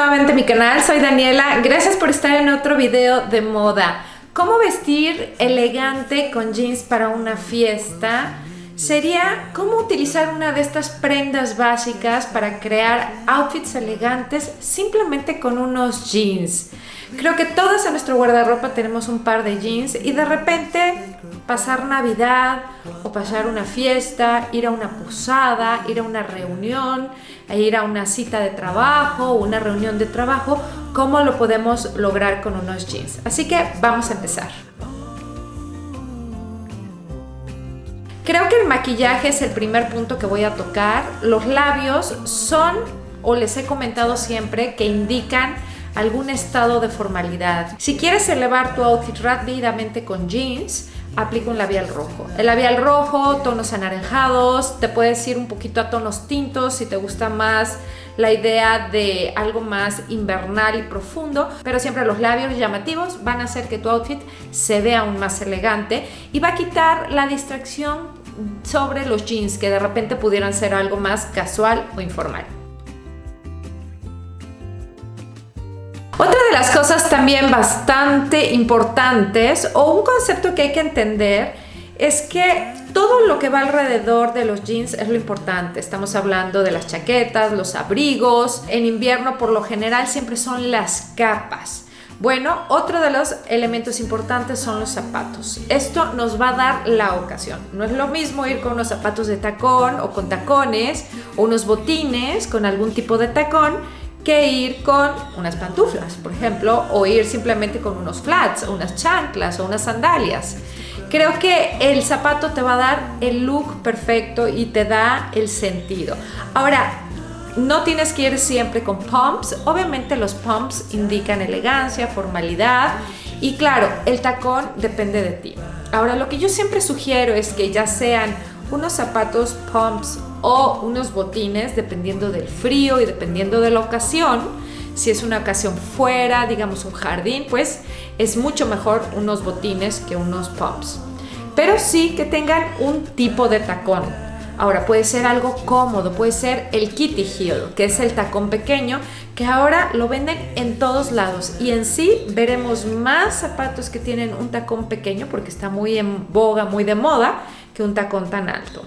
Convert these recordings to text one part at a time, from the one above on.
nuevamente a mi canal, soy Daniela. Gracias por estar en otro video de moda. ¿Cómo vestir elegante con jeans para una fiesta? Sería cómo utilizar una de estas prendas básicas para crear outfits elegantes simplemente con unos jeans. Creo que todos en nuestro guardarropa tenemos un par de jeans y de repente pasar Navidad o pasar una fiesta, ir a una posada, ir a una reunión, ir a una cita de trabajo o una reunión de trabajo, ¿cómo lo podemos lograr con unos jeans? Así que vamos a empezar. Creo que el maquillaje es el primer punto que voy a tocar. Los labios son, o les he comentado siempre, que indican algún estado de formalidad. Si quieres elevar tu outfit rápidamente con jeans, aplica un labial rojo. El labial rojo, tonos anaranjados, te puedes ir un poquito a tonos tintos si te gusta más la idea de algo más invernal y profundo, pero siempre los labios llamativos van a hacer que tu outfit se vea aún más elegante y va a quitar la distracción sobre los jeans que de repente pudieran ser algo más casual o informal. Otra de las cosas también bastante importantes o un concepto que hay que entender es que todo lo que va alrededor de los jeans es lo importante. Estamos hablando de las chaquetas, los abrigos. En invierno por lo general siempre son las capas. Bueno, otro de los elementos importantes son los zapatos. Esto nos va a dar la ocasión. No es lo mismo ir con unos zapatos de tacón o con tacones o unos botines con algún tipo de tacón que ir con unas pantuflas, por ejemplo, o ir simplemente con unos flats, o unas chanclas o unas sandalias. Creo que el zapato te va a dar el look perfecto y te da el sentido. Ahora, no tienes que ir siempre con pumps. Obviamente los pumps indican elegancia, formalidad y claro, el tacón depende de ti. Ahora, lo que yo siempre sugiero es que ya sean unos zapatos pumps o unos botines, dependiendo del frío y dependiendo de la ocasión. Si es una ocasión fuera, digamos un jardín, pues es mucho mejor unos botines que unos pumps. Pero sí que tengan un tipo de tacón. Ahora puede ser algo cómodo, puede ser el kitty heel, que es el tacón pequeño, que ahora lo venden en todos lados. Y en sí veremos más zapatos que tienen un tacón pequeño, porque está muy en boga, muy de moda, que un tacón tan alto.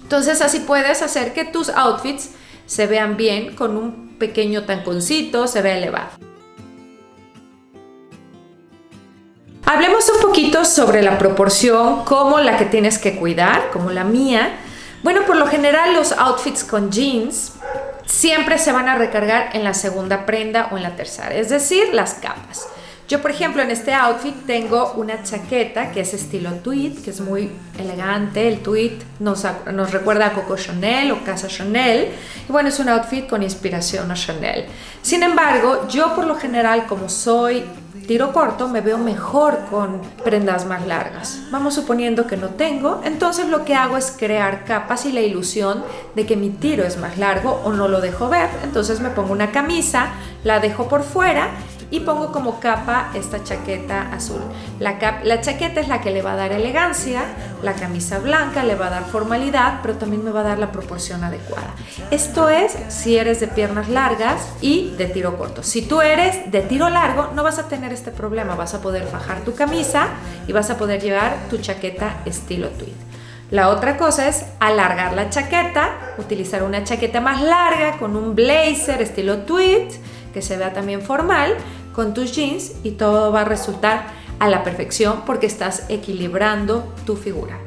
Entonces así puedes hacer que tus outfits se vean bien con un pequeño taconcito, se vea elevado. Hablemos un poquito sobre la proporción, como la que tienes que cuidar, como la mía. Bueno, por lo general los outfits con jeans siempre se van a recargar en la segunda prenda o en la tercera, es decir, las capas. Yo, por ejemplo, en este outfit tengo una chaqueta que es estilo tweed, que es muy elegante. El tweed nos recuerda a Coco Chanel o Casa Chanel. Y bueno, es un outfit con inspiración a Chanel. Sin embargo, yo por lo general, como soy tiro corto, me veo mejor con prendas más largas. Vamos suponiendo que no tengo, entonces lo que hago es crear capas y la ilusión de que mi tiro es más largo o no lo dejo ver. Entonces me pongo una camisa, la dejo por fuera y pongo como capa esta chaqueta azul. La chaqueta es la que le va a dar elegancia, la camisa blanca le va a dar formalidad, pero también me va a dar la proporción adecuada. Esto es si eres de piernas largas y de tiro corto. Si tú eres de tiro largo, no vas a tener este problema. Vas a poder fajar tu camisa y vas a poder llevar tu chaqueta estilo tweed. La otra cosa es alargar la chaqueta, utilizar una chaqueta más larga con un blazer estilo tweed, que se vea también formal, con tus jeans y todo va a resultar a la perfección porque estás equilibrando tu figura.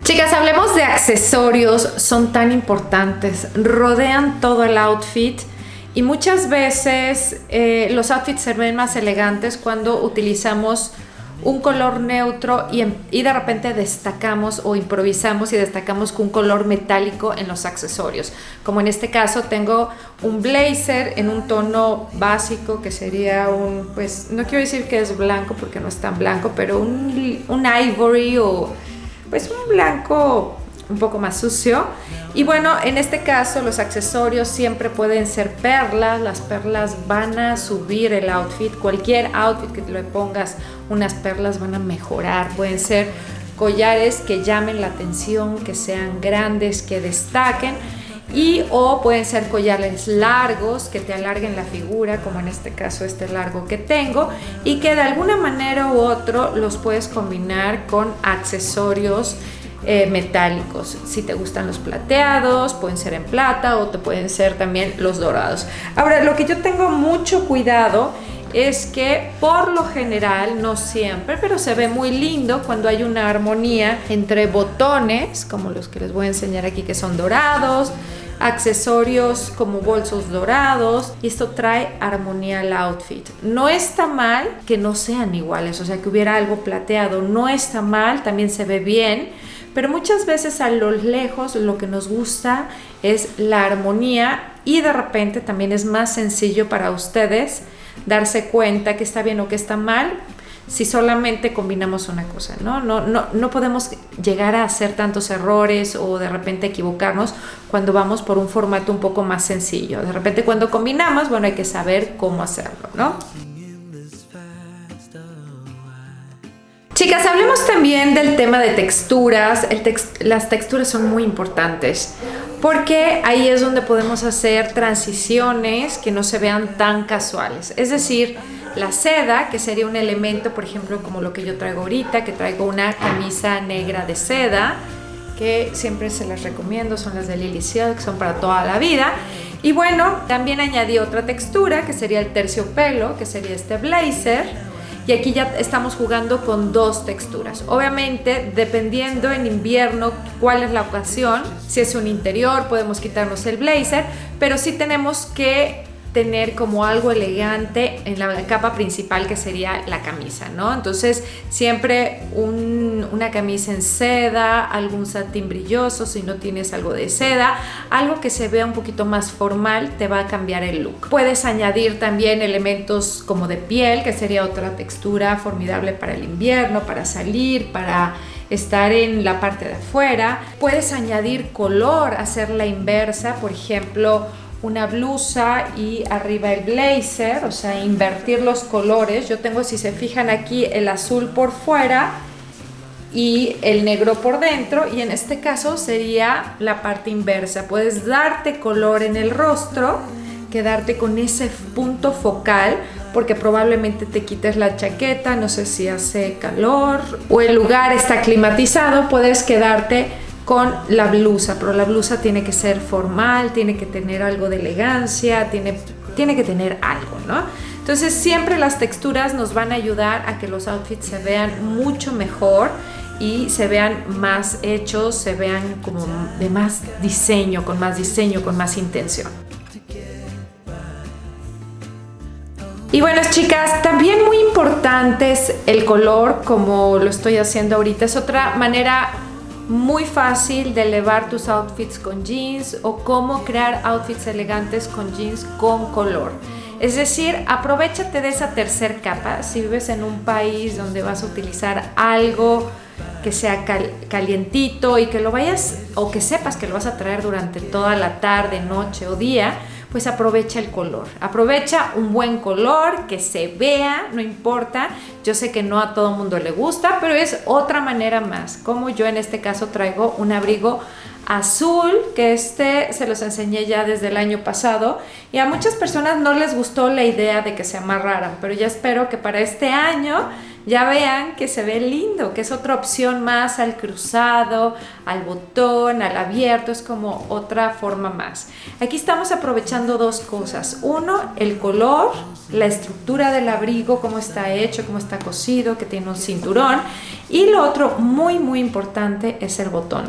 Chicas, hablemos de accesorios, son tan importantes, rodean todo el outfit y muchas veces los outfits se ven más elegantes cuando utilizamos un color neutro y de repente destacamos o improvisamos y destacamos con un color metálico en los accesorios. Como en este caso tengo un blazer en un tono básico que sería pues no quiero decir que es blanco porque no es tan blanco, pero un ivory o pues un blanco un poco más sucio. Y bueno, en este caso los accesorios siempre pueden ser perlas. Las perlas van a subir el outfit. Cualquier outfit que te le pongas unas perlas van a mejorar. Pueden ser collares que llamen la atención, que sean grandes, que destaquen. Y o pueden ser collares largos que te alarguen la figura, como en este caso este largo que tengo, y que de alguna manera u otro los puedes combinar con accesorios metálicos. Si te gustan los plateados, pueden ser en plata o te pueden ser también los dorados. Ahora, lo que yo tengo mucho cuidado es que por lo general, no siempre, pero se ve muy lindo cuando hay una armonía entre botones, como los que les voy a enseñar aquí, que son dorados, accesorios como bolsos dorados, y esto trae armonía al outfit. No está mal que no sean iguales, o sea, que hubiera algo plateado, no está mal, también se ve bien, pero muchas veces a lo lejos lo que nos gusta es la armonía, y de repente también es más sencillo para ustedes darse cuenta que está bien o que está mal si solamente combinamos una cosa, ¿no? No podemos llegar a hacer tantos errores o de repente equivocarnos cuando vamos por un formato un poco más sencillo. De repente cuando combinamos, bueno, hay que saber cómo hacerlo, ¿no? Chicas, hablemos también del tema de texturas. Las texturas son muy importantes porque ahí es donde podemos hacer transiciones que no se vean tan casuales. Es decir, la seda, que sería un elemento, por ejemplo, como lo que yo traigo ahorita, que traigo una camisa negra de seda, que siempre se las recomiendo, son las de Lily Silk, son para toda la vida. Y bueno, también añadí otra textura, que sería el terciopelo, que sería este blazer. Y aquí ya estamos jugando con dos texturas. Obviamente, dependiendo en invierno cuál es la ocasión, si es un interior, podemos quitarnos el blazer, pero sí tenemos que tener como algo elegante en la capa principal, que sería la camisa, ¿no? Entonces, siempre una camisa en seda, algún satín brilloso, si no tienes algo de seda, algo que se vea un poquito más formal, te va a cambiar el look. Puedes añadir también elementos como de piel, que sería otra textura formidable para el invierno, para salir, para estar en la parte de afuera. Puedes añadir color, hacer la inversa, por ejemplo, una blusa y arriba el blazer, o sea, invertir los colores. Yo tengo, si se fijan aquí, el azul por fuera y el negro por dentro, y en este caso sería la parte inversa. Puedes darte color en el rostro, quedarte con ese punto focal, porque probablemente te quites la chaqueta, no sé si hace calor o el lugar está climatizado, puedes quedarte con la blusa, pero la blusa tiene que ser formal, tiene que tener algo de elegancia, tiene que tener algo, ¿no? Entonces siempre las texturas nos van a ayudar a que los outfits se vean mucho mejor y se vean más hechos, se vean como de más diseño, con más intención. Y bueno, chicas, también muy importante es el color, como lo estoy haciendo ahorita. Es otra manera muy fácil de elevar tus outfits con jeans, o cómo crear outfits elegantes con jeans con color. Es decir, aprovéchate de esa tercer capa. Si vives en un país donde vas a utilizar algo que sea calientito y que lo vayas, o que sepas que lo vas a traer durante toda la tarde, noche o día, pues aprovecha el color. Aprovecha un buen color, que se vea, no importa. Yo sé que no a todo mundo le gusta, pero es otra manera más. Como yo en este caso traigo un abrigo azul, que se los enseñé ya desde el año pasado, y a muchas personas no les gustó la idea de que se amarraran, pero ya espero que para este año ya vean que se ve lindo, que es otra opción más al cruzado, al botón, al abierto, es como otra forma más. Aquí estamos aprovechando dos cosas. Uno, el color, la estructura del abrigo, cómo está hecho, cómo está cosido, que tiene un cinturón. Y lo otro muy muy importante es el botón.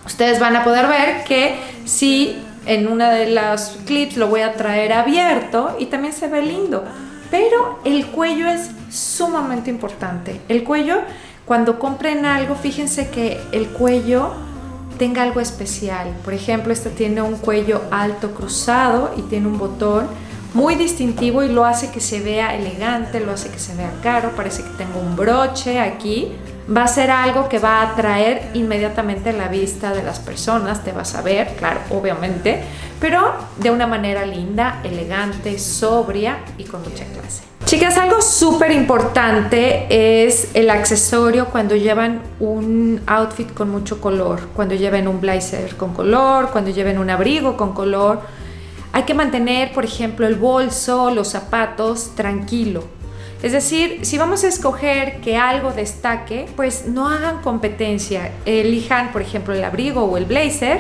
Ustedes van a poder ver que si en una de las clips lo voy a traer abierto y también se ve lindo. Pero el cuello es sumamente importante. El cuello, cuando compren algo, fíjense que el cuello tenga algo especial. Por ejemplo, este tiene un cuello alto cruzado y tiene un botón muy distintivo y lo hace que se vea elegante, lo hace que se vea caro. Parece que tengo un broche aquí. Va a ser algo que va a atraer inmediatamente la vista de las personas. Te vas a ver, claro, obviamente, pero de una manera linda, elegante, sobria y con mucha clase. Chicas, algo súper importante es el accesorio cuando llevan un outfit con mucho color, cuando lleven un blazer con color, cuando lleven un abrigo con color. Hay que mantener, por ejemplo, el bolso, los zapatos tranquilo. Es decir, si vamos a escoger que algo destaque, pues no hagan competencia. Elijan, por ejemplo, el abrigo o el blazer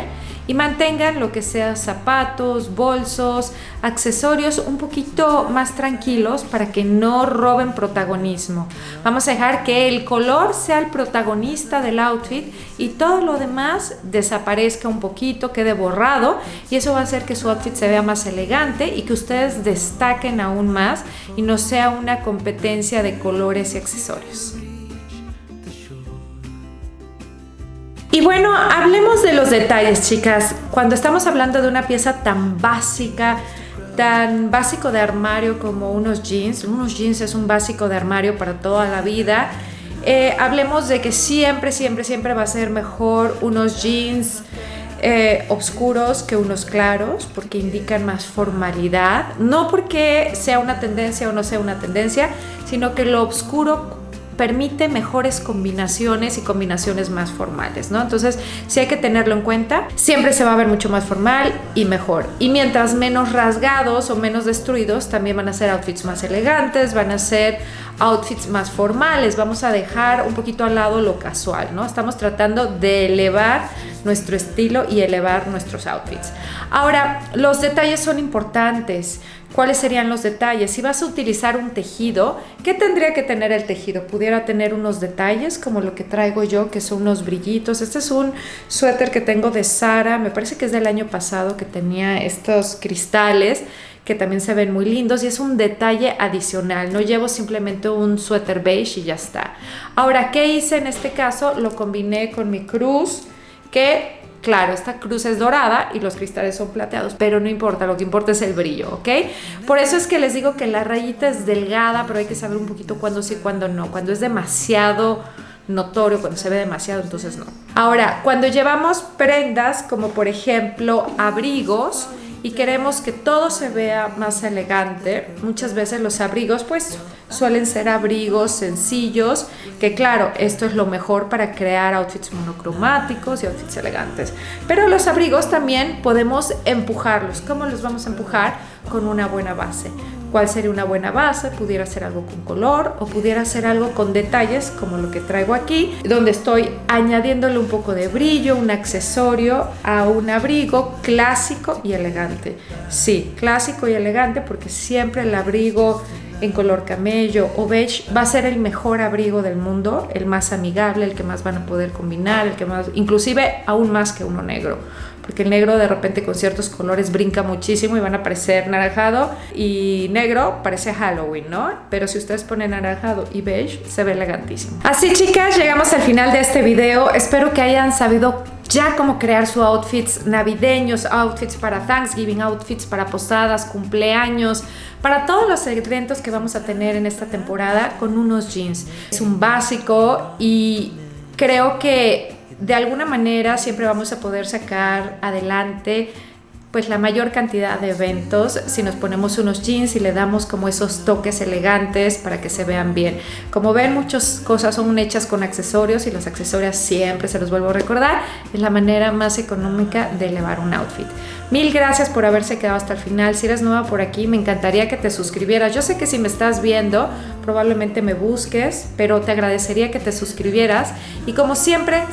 y mantengan lo que sea zapatos, bolsos, accesorios un poquito más tranquilos para que no roben protagonismo. Vamos a dejar que el color sea el protagonista del outfit y todo lo demás desaparezca un poquito, quede borrado, y eso va a hacer que su outfit se vea más elegante y que ustedes destaquen aún más y no sea una competencia de colores y accesorios. Y bueno, hablemos de los detalles, chicas. Cuando estamos hablando de una pieza tan básica, tan básico de armario como unos jeans es un básico de armario para toda la vida. Hablemos de que siempre va a ser mejor unos jeans oscuros que unos claros, porque indican más formalidad. No porque sea una tendencia o no sea una tendencia, sino que lo oscuro permite mejores combinaciones y combinaciones más formales, ¿no? Entonces, sí hay que tenerlo en cuenta. Siempre se va a ver mucho más formal y mejor. Y mientras menos rasgados o menos destruidos, también van a ser outfits más elegantes, van a ser outfits más formales. Vamos a dejar un poquito al lado lo casual, ¿no? Estamos tratando de elevar nuestro estilo y elevar nuestros outfits. Ahora, los detalles son importantes. ¿Cuáles serían los detalles? Si vas a utilizar un tejido, ¿qué tendría que tener el tejido? Pudiera tener unos detalles como lo que traigo yo, que son unos brillitos. Este es un suéter que tengo de Zara, me parece que es del año pasado, que tenía estos cristales que también se ven muy lindos y es un detalle adicional. No llevo simplemente un suéter beige y ya está. Ahora, ¿qué hice en este caso? Lo combiné con mi cruz, que claro, esta cruz es dorada y los cristales son plateados, pero no importa, lo que importa es el brillo, ¿ok? Por eso es que les digo que la rayita es delgada, pero hay que saber un poquito cuándo sí, cuándo no. Cuando es demasiado notorio, cuando se ve demasiado, entonces no. Ahora, cuando llevamos prendas como por ejemplo abrigos y queremos que todo se vea más elegante, muchas veces los abrigos pues suelen ser abrigos sencillos, que claro, esto es lo mejor para crear outfits monocromáticos y outfits elegantes, pero los abrigos también podemos empujarlos. ¿Cómo los vamos a empujar? Con una buena base. ¿Cuál sería una buena base? Pudiera ser algo con color o pudiera ser algo con detalles como lo que traigo aquí, donde estoy añadiéndole un poco de brillo, un accesorio a un abrigo clásico y elegante. Sí, clásico y elegante, porque siempre el abrigo en color camello o beige va a ser el mejor abrigo del mundo, el más amigable, el que más van a poder combinar, el que más, inclusive aún más que uno negro, porque el negro de repente con ciertos colores brinca muchísimo y van a parecer naranjado, y negro parece Halloween, ¿no? Pero si ustedes ponen naranjado y beige, se ve elegantísimo. Así, chicas, llegamos al final de este video. Espero que hayan sabido ya cómo crear sus outfits navideños, outfits para Thanksgiving, outfits para posadas, cumpleaños, para todos los eventos que vamos a tener en esta temporada con unos jeans. Es un básico y creo que de alguna manera siempre vamos a poder sacar adelante pues la mayor cantidad de eventos si nos ponemos unos jeans y le damos como esos toques elegantes para que se vean bien. Como ven, muchas cosas son hechas con accesorios y los accesorios, siempre se los vuelvo a recordar, es la manera más económica de elevar un outfit. Mil gracias por haberse quedado hasta el final. Si eres nueva por aquí, me encantaría que te suscribieras. Yo sé que si me estás viendo, probablemente me busques, pero te agradecería que te suscribieras. Y como siempre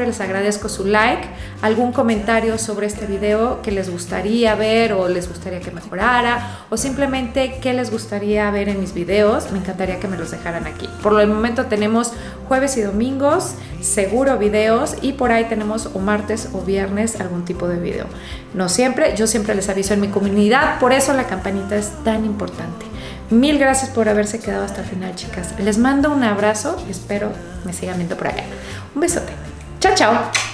les agradezco su like, algún comentario sobre este video que les gustaría ver o les gustaría que mejorara, o simplemente qué les gustaría ver en mis videos. Me encantaría que me los dejaran aquí. Por el momento tenemos jueves y domingos, seguro videos, y por ahí tenemos o martes o viernes algún tipo de video. No siempre, yo siempre les aviso en mi comunidad, por eso la campanita es tan importante. Mil gracias por haberse quedado hasta el final, chicas. Les mando un abrazo y espero me sigan viendo por acá. Un besote. Chao, chao.